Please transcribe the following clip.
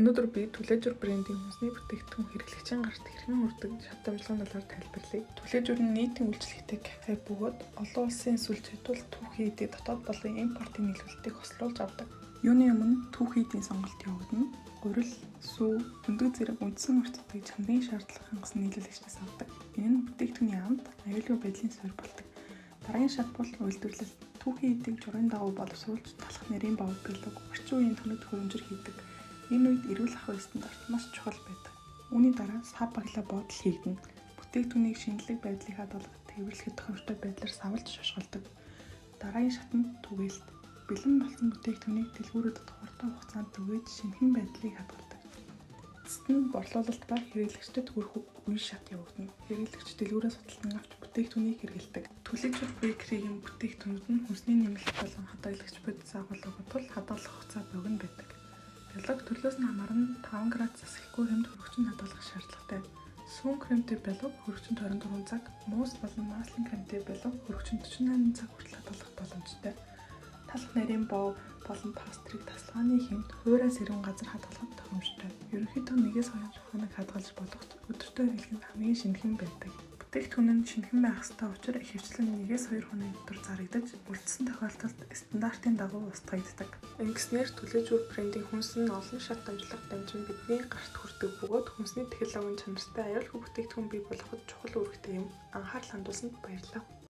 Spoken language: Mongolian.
Өнөөдөр би Түлээжүр брендийн хүнсний бүтээгдэхүүн хэрэглэгчийн гарт хэрхэн хүрдэг шат амжилгааны талаар тайлбарлая. Түлээжүр нь нийтийн үйлчлэгтэй кафе бөгөөд олон улсын эсвэл зэдвэл түүхий эдийн дотоод болон импортын нийлүүлэлтийг хослуулж авдаг. Юуны өмнө түүхий эдийн сонголт явагдана. Гурил, сүү, өндөг зэрэг үндсэн өртөдгийг чанарын шаардлага хангасан нийлүүлэгчнээс авдаг. Энэ нь бүтээгдэхүүний амт, аюулгүй байдлын суурь болдог. Дараагийн шат бол үйлдвэрлэл. Түүхий эдийг журын дагуу боловсруулж талах нэрийн баав биелэг орчин үеийн тоног хөрөмжөр хийдэг. Энэ үед эрүүл ахуйн стандарт маш чухал байдаг. Үүний дараа сав баглаа бодол хийгдэнэ. Бүтээгдэхүүнийг шинжлэх байдлыг хадгалах, тээвэрлэхэд тохиромжтой байдлаар савлж шошголдог. Дараагийн шат нь түгээлт. Бэлэн болсон бүтээгдэхүүнийг дэлгүүрүүдэд хурдан хугацаанд түгээж шинэхэн байдлыг хадгалдаг. Эцэст нь борлуулалт ба хэрэглэгчдэд хүрэх үе шат явагдана. Хэрэглэгч дэлгүүрээс судалсан авч бүтээгдэхүүнийг хэрэглэдэг. Түлээжүр бэкерийн бүтээгдэхүүнүүд нь хүнсний нэмэлт болон хадгалагч бодис агуулгын тул хадгалах хугацаа богино байдаг. Бялог төрлөөс нь хамаарна 5 градус засахгүй хэмт хөрөгчөнд хадгалах шаардлагатай. Сүүн кремтэй бялог хөрөгчөнд 24 цаг, муус болон маслын кремтэй бялог хөрөгчөнд 48 цаг хүртэл хадгалах боломжтой. Талах нарийн бов болон пастрыг тасалгааны хэмт хуурай сэрүүн газар хадгалахад тохиромжтой. Ерөнхийдөө 1-2 хоног хадгалж болох өдөртөө хэрэглэх нь хамгийн шинэхэн байдаг. Бүтээгдэхүүн нь шинэхэн байх ёстой учраас ихэвчлэн 1-2 хоног дотор зарагдаж, үлдсэн тохиолдолд стандартын дагуу устгагддаг. Ингэснээр Түлээжүр брендийн хүнс нь олон шат амжилгад дамжин бидний гарт хүрдэг бөгөөд хүнсний технологийн чанартай аюулгүй бүтээгдэхүүн бий болгоход чухал үүрэгтэй юм. Анхаарал хандуулсанд баярлалаа.